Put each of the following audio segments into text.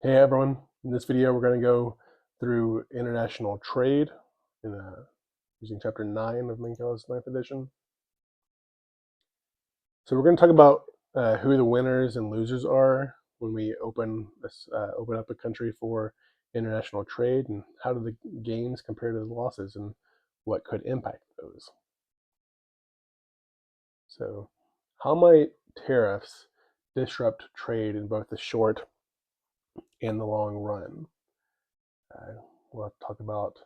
Hey everyone, in this video we're going to go through international trade using chapter 9 of Mankow's 9th edition. So we're going to talk about who the winners and losers are when we open up a country for international trade, and how do the gains compare to the losses and what could impact those. So how might tariffs disrupt trade in both the short and the long run? We'll talk about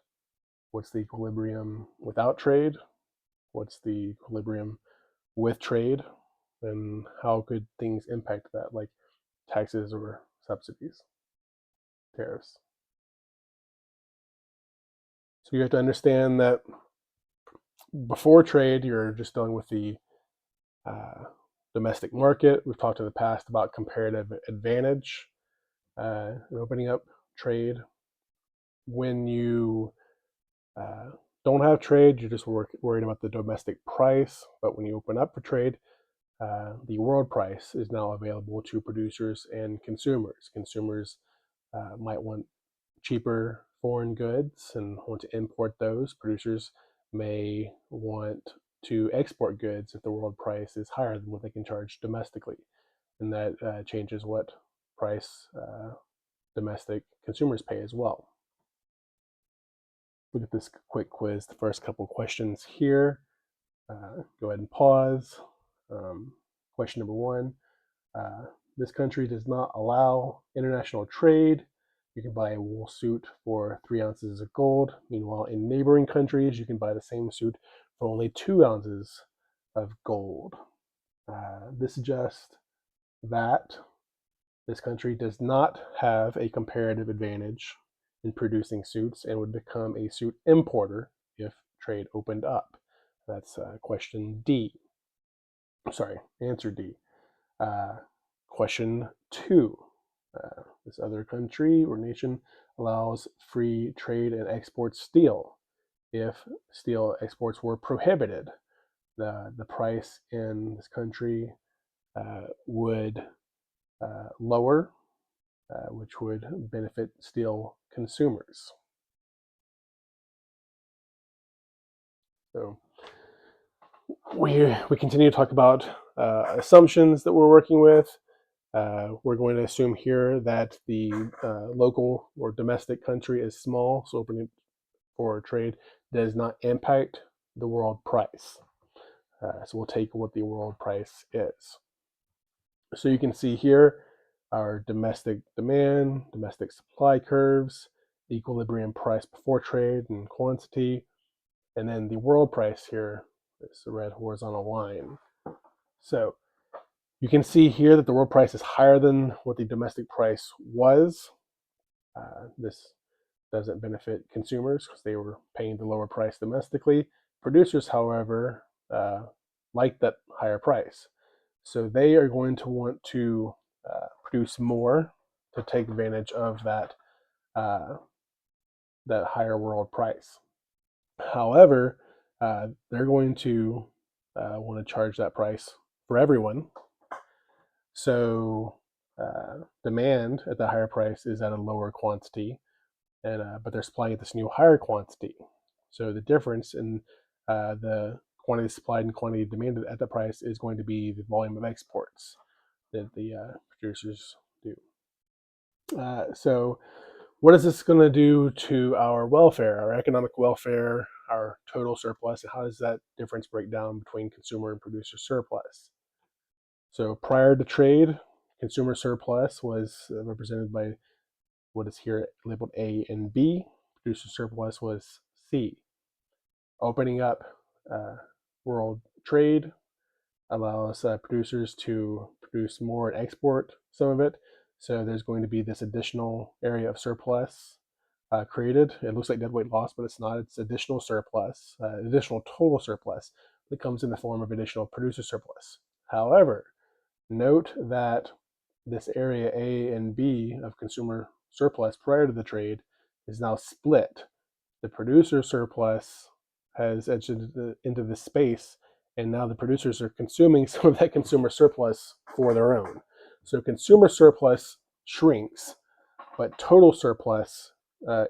what's the equilibrium without trade, what's the equilibrium with trade, and how could things impact that, like taxes or subsidies, tariffs. So you have to understand that before trade, you're just dealing with the domestic market. We've talked in the past about comparative advantage and opening up trade. When you don't have trade, you're just worried about the domestic price. But when you open up for trade, the world price is now available to producers and consumers. Consumers might want cheaper foreign goods and want to import those. Producers may want to export goods if the world price is higher than what they can charge domestically. And that changes what price domestic consumers pay as well. Look at this quick quiz, the first couple questions here. Go ahead and pause. Question number 1. This country does not allow international trade. You can buy a wool suit for 3 ounces of gold. Meanwhile, in neighboring countries, you can buy the same suit for only 2 ounces of gold. This suggests that this country does not have a comparative advantage in producing suits and would become a suit importer if trade opened up. That's question D. Sorry, answer D. Question 2. This other country or nation allows free trade and exports steel. If steel exports were prohibited, the price in this country would lower, which would benefit steel consumers. So we continue to talk about assumptions that we're working with. We're going to assume here that the local or domestic country is small, so opening for trade does not impact the world price. So we'll take what the world price is. So you can see here our domestic demand, domestic supply curves, equilibrium price before trade and quantity, and then the world price here is the red horizontal line. So you can see here that the world price is higher than what the domestic price was. This doesn't benefit consumers because they were paying the lower price domestically. Producers, however, like that higher price. So they are going to want to produce more to take advantage of that higher world price. However, they're going to want to charge that price for everyone. So demand at the higher price is at a lower quantity, but they're supplying at this new higher quantity. So the difference in the quantity supplied and quantity demanded at the price is going to be the volume of exports that the producers do. So what is this going to do to our welfare, our economic welfare, our total surplus, and how does that difference break down between consumer and producer surplus? So prior to trade, consumer surplus was represented by what is here labeled A and B. Producer surplus was C. Opening up world trade allows producers to produce more and export some of it. So there's going to be this additional area of surplus created. It looks like deadweight loss, but it's not. It's additional surplus, additional total surplus that comes in the form of additional producer surplus. However, note that this area A and B of consumer surplus prior to the trade is now split. The producer surplus has edged into this space, and now the producers are consuming some of that consumer surplus for their own. So consumer surplus shrinks but total surplus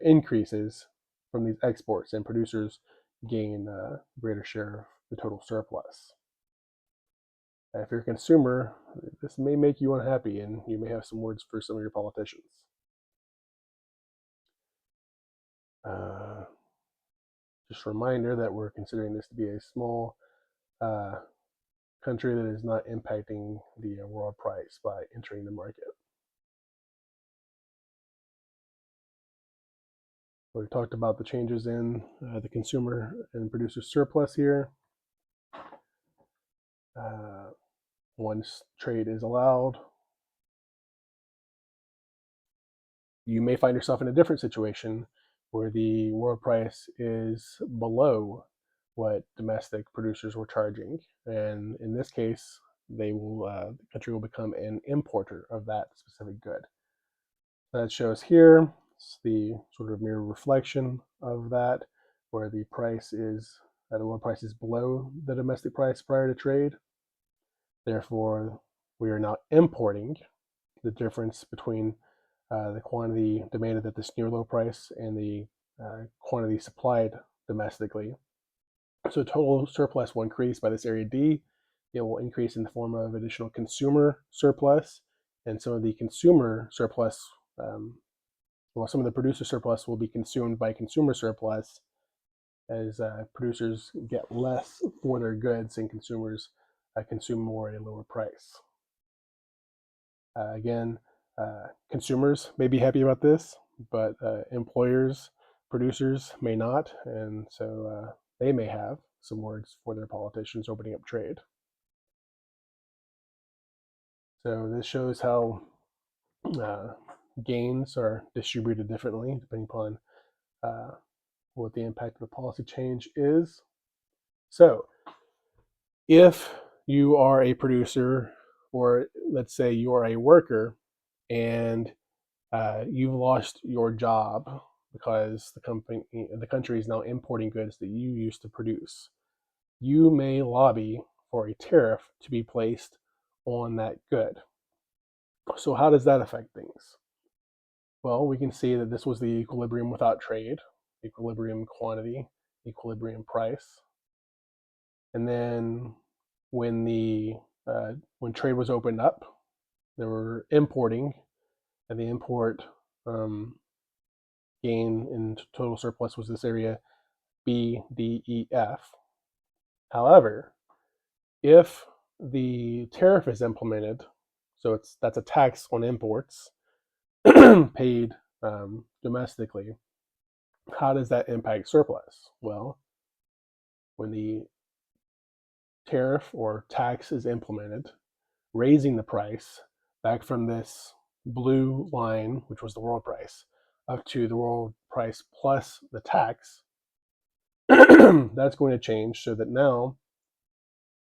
increases from these exports, and producers gain a greater share of the total surplus. If you're a consumer, this may make you unhappy, and you may have some words for some of your politicians. Just a reminder that we're considering this to be a small country that is not impacting the world price by entering the market. We've talked about the changes in the consumer and producer surplus here. Once trade is allowed, you may find yourself in a different situation where the world price is below what domestic producers were charging, and in this case, the country will become an importer of that specific good. That shows here. It's the sort of mirror reflection of that, where the world price is below the domestic price prior to trade. Therefore, we are now importing the difference between the quantity demanded at this near low price and the quantity supplied domestically. So total surplus will increase by this area D. It will increase in the form of additional consumer surplus, and some of the consumer surplus, some of the producer surplus will be consumed by consumer surplus, as producers get less for their goods and consumers consume more at a lower price. Again, consumers may be happy about this, but employers, producers may not, and so they may have some words for their politicians opening up trade. So this shows how gains are distributed differently depending upon what the impact of the policy change is. So if you are a producer, or let's say you are a worker, and you've lost your job because the country is now importing goods that you used to produce, you may lobby for a tariff to be placed on that good. So how does that affect things? Well, we can see that this was the equilibrium without trade, equilibrium quantity, equilibrium price. And then when trade was opened up, they were importing, and the import gain in total surplus was this area B, D, E, F. However, if the tariff is implemented, so that's a tax on imports paid domestically, how does that impact surplus? Well, when the tariff or tax is implemented, raising the price back from this blue line, which was the world price, up to the world price plus the tax, that's going to change so that now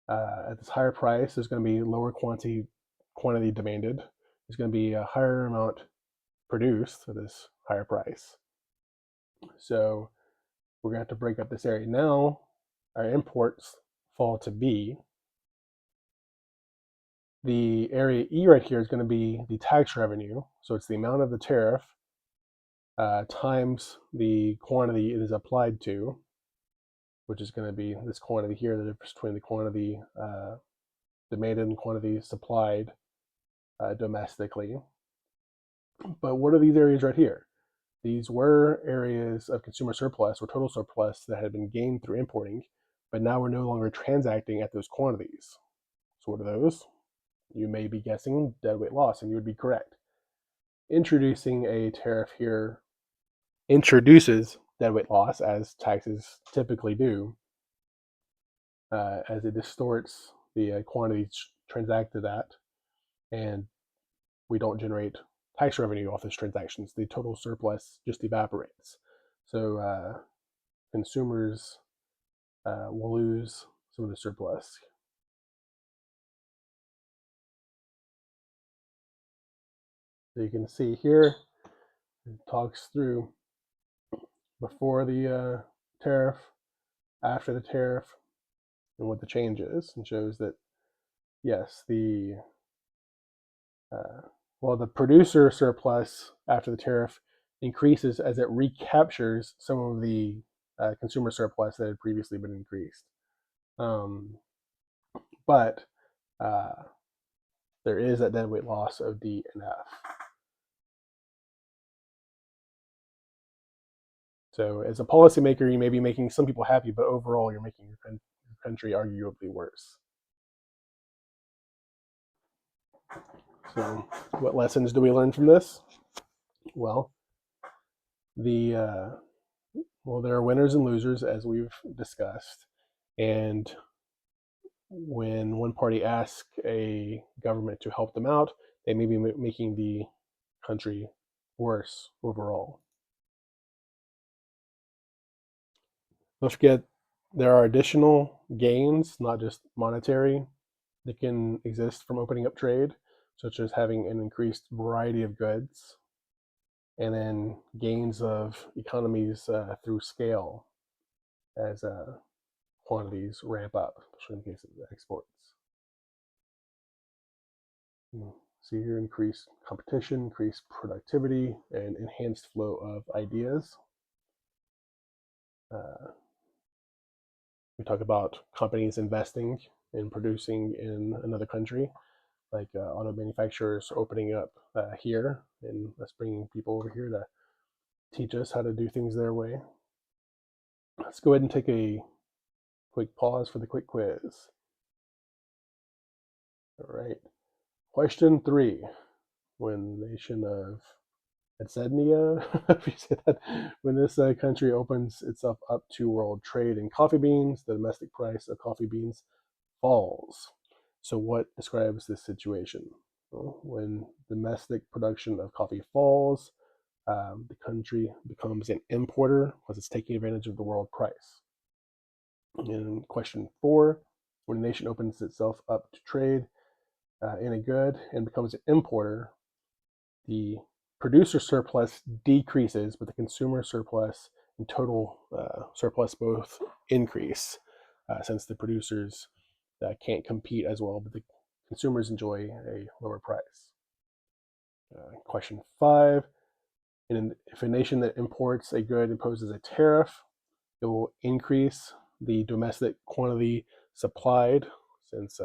at this higher price, there's going to be lower quantity demanded. There's going to be a higher amount produced at this higher price. So we're going to have to break up this area. Now our imports fall to B. The area E right here is going to be the tax revenue. So it's the amount of the tariff times the quantity it is applied to, which is going to be this quantity here, the difference between the quantity demanded and quantity supplied domestically. But what are these areas right here? These were areas of consumer surplus or total surplus that had been gained through importing, but now we're no longer transacting at those quantities. So what are those? You may be guessing deadweight loss, and you would be correct. Introducing a tariff here introduces deadweight loss, as taxes typically do, as it distorts the quantities transacted at, and we don't generate tax revenue off those transactions. The total surplus just evaporates. So consumers will lose some of the surplus. So you can see here, it talks through before the tariff, after the tariff, and what the change is, and shows that yes, the Well, the producer surplus after the tariff increases as it recaptures some of the consumer surplus that had previously been increased. Um, but there is that deadweight loss of D and F. So as a policymaker, you may be making some people happy, but overall, you're making your country arguably worse. So what lessons do we learn from this? Well, there are winners and losers, as we've discussed. And when one party asks a government to help them out, they may be making the country worse overall. Don't forget, there are additional gains, not just monetary, that can exist from opening up trade, such as having an increased variety of goods, and then gains of economies through scale as quantities ramp up, especially in the case of exports. See here, increased competition, increased productivity, and enhanced flow of ideas. We talk about companies investing in producing in another country, like auto manufacturers opening up here, and us bringing people over here to teach us how to do things their way. Let's go ahead and take a quick pause for the quick quiz. All right. Question 3. When the nation of Edsenia, if you say that, when this country opens itself up to world trade in coffee beans, the domestic price of coffee beans falls. So what describes this situation? Well, when domestic production of coffee falls, the country becomes an importer because it's taking advantage of the world price. And question 4, when a nation opens itself up to trade in a good and becomes an importer, the producer surplus decreases, but the consumer surplus and total surplus both increase since the producers can't compete as well, but the consumers enjoy a lower price. Question 5, if a nation that imports a good imposes a tariff, it will increase the domestic quantity supplied since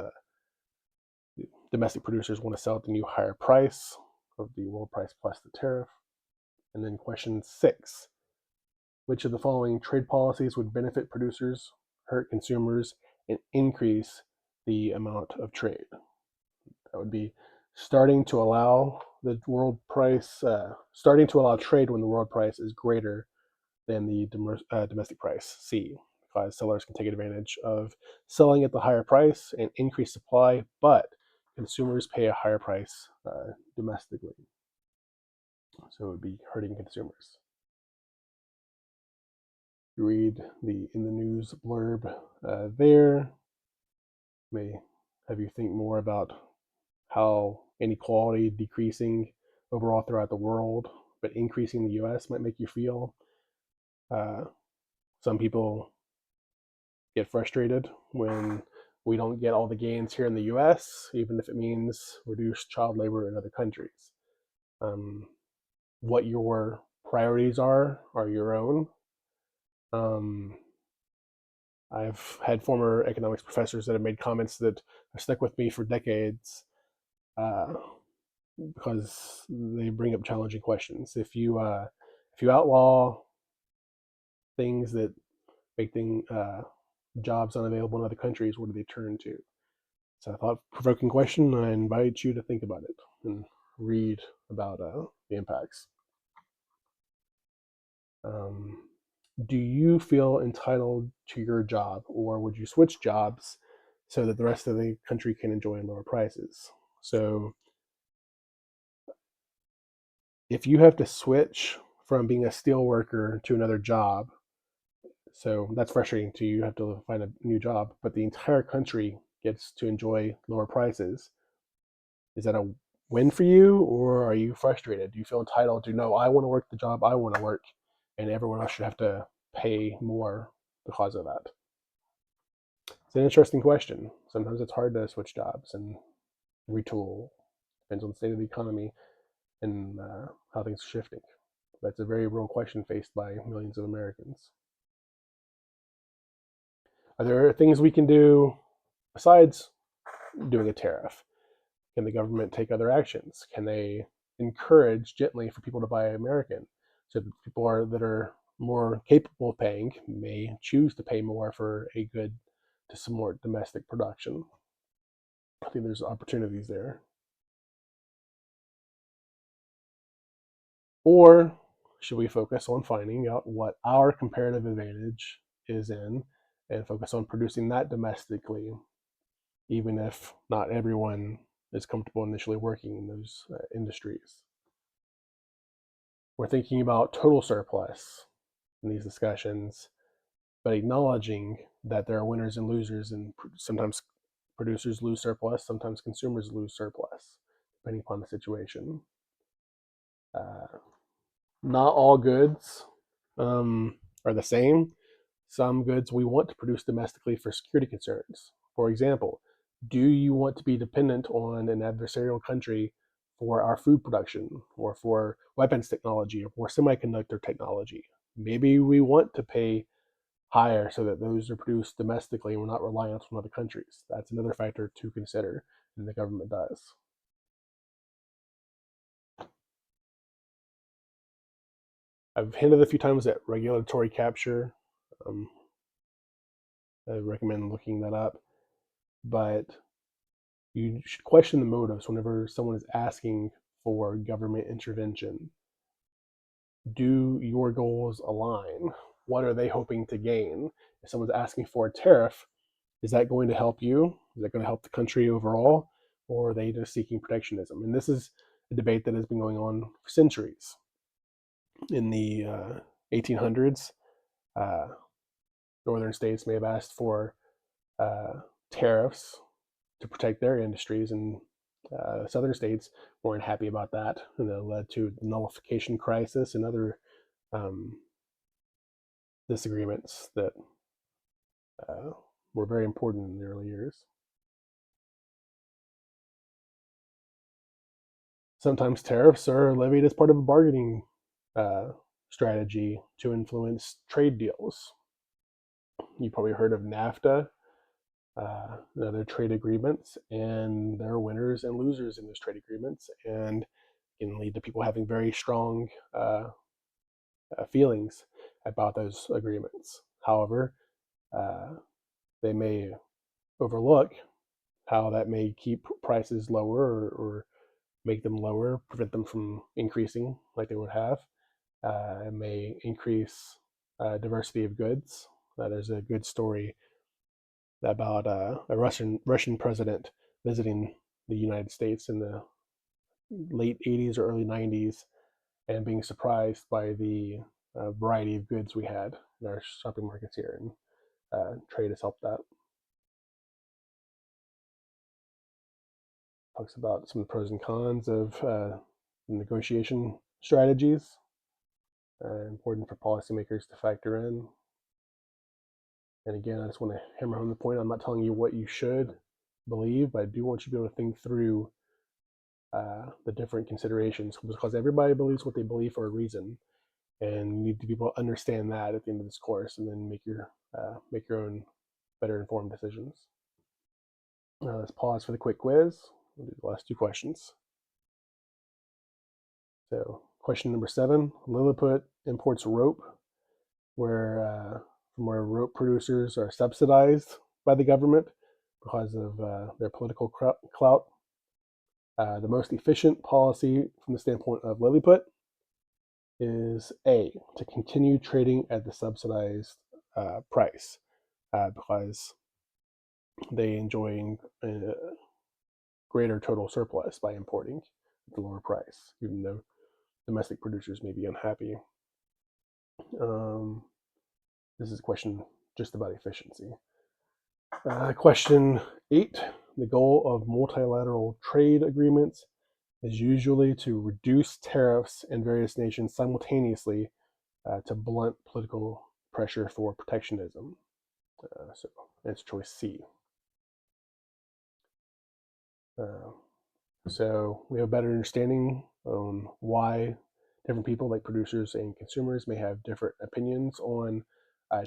domestic producers want to sell at the new higher price of the world price plus the tariff. And then question 6, which of the following trade policies would benefit producers, hurt consumers, and increase the amount of trade? That would be starting to allow the world price, starting to allow trade when the world price is greater than the domestic price, C, because sellers can take advantage of selling at the higher price and increase supply, but consumers pay a higher price domestically. So it would be hurting consumers. You read the in the news blurb there. May have you think more about how inequality decreasing overall throughout the world, but increasing in the U.S. might make you feel. Some people get frustrated when we don't get all the gains here in the U.S., even if it means reduced child labor in other countries. What your priorities are your own. I've had former economics professors that have made comments that have stuck with me for decades because they bring up challenging questions. If you outlaw things that make jobs unavailable in other countries, what do they turn to? So I thought-provoking question. I invite you to think about it and read about the impacts. Do you feel entitled to your job, or would you switch jobs so that the rest of the country can enjoy lower prices? So if you have to switch from being a steel worker to another job, so that's frustrating to you. You have to find a new job, but the entire country gets to enjoy lower prices. Is that a win for you, or are you frustrated? Do you feel entitled to, no, I want to work the job I want to work, and everyone else should have to pay more because of that? It's an interesting question. Sometimes it's hard to switch jobs and retool. Depends on the state of the economy and how things are shifting. That's a very real question faced by millions of Americans. Are there things we can do besides doing a tariff? Can the government take other actions? Can they encourage gently for people to buy American, so that people that are more capable of paying may choose to pay more for a good to support domestic production? I think there's opportunities there. Or should we focus on finding out what our comparative advantage is in and focus on producing that domestically, even if not everyone is comfortable initially working in those industries? We're thinking about total surplus in these discussions, but acknowledging that there are winners and losers, and sometimes producers lose surplus, sometimes consumers lose surplus, depending upon the situation. Not all goods are the same. Some goods we want to produce domestically for security concerns. For example, do you want to be dependent on an adversarial country for our food production, or for weapons technology, or for semiconductor technology? Maybe we want to pay higher so that those are produced domestically and we're not reliant on other countries. That's another factor to consider, and the government does. I've hinted a few times at regulatory capture. Um, I recommend looking that up. But you should question the motives whenever someone is asking for government intervention. Do your goals align? What are they hoping to gain? If someone's asking for a tariff, is that going to help you? Is that going to help the country overall? Or are they just seeking protectionism? And this is a debate that has been going on for centuries. In the 1800s, northern states may have asked for tariffs to protect their industries, and southern states weren't happy about that, and that led to the nullification crisis and other disagreements that were very important in the early years. Sometimes tariffs are levied as part of a bargaining strategy to influence trade deals. You probably heard of NAFTA, and other trade agreements, and there are winners and losers in those trade agreements, and can lead to people having very strong feelings about those agreements. However, they may overlook how that may keep prices lower, or make them lower, prevent them from increasing like they would have. It may increase diversity of goods. There's a good story about a Russian president visiting the United States in the late 80s or early 90s, and being surprised by the variety of goods we had in our shopping markets here, and trade has helped that. Talks about some of the pros and cons of negotiation strategies, important for policymakers to factor in. And again, I just want to hammer home the point. I'm not telling you what you should believe, but I do want you to be able to think through the different considerations, because everybody believes what they believe for a reason, and you need to be able to understand that at the end of this course, and then make your own better informed decisions. Let's pause for the quick quiz. We'll do the last two questions. So, question number 7: Lilliput imports rope from where rope producers are subsidized by the government because of their political clout. The most efficient policy from the standpoint of Lilliput is A, to continue trading at the subsidized price, because they enjoy greater total surplus by importing at the lower price, even though domestic producers may be unhappy. This is a question just about efficiency. Question 8: The goal of multilateral trade agreements is usually to reduce tariffs in various nations simultaneously to blunt political pressure for protectionism. So answer choice C. So we have a better understanding on why different people, like producers and consumers, may have different opinions on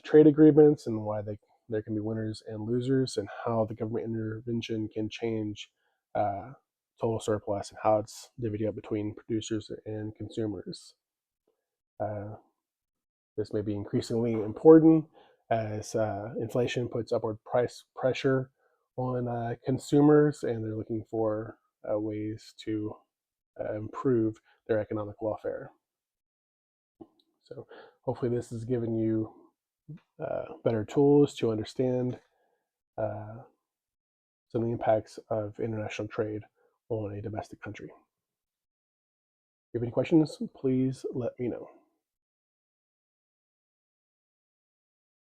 trade agreements and why there can be winners and losers, and how the government intervention can change total surplus and how it's divvied up between producers and consumers. Uh, this may be increasingly important as inflation puts upward price pressure on consumers, and they're looking for ways to improve their economic welfare. So hopefully this has given you better tools to understand some of the impacts of international trade on a domestic country. If you have any questions, please let me know.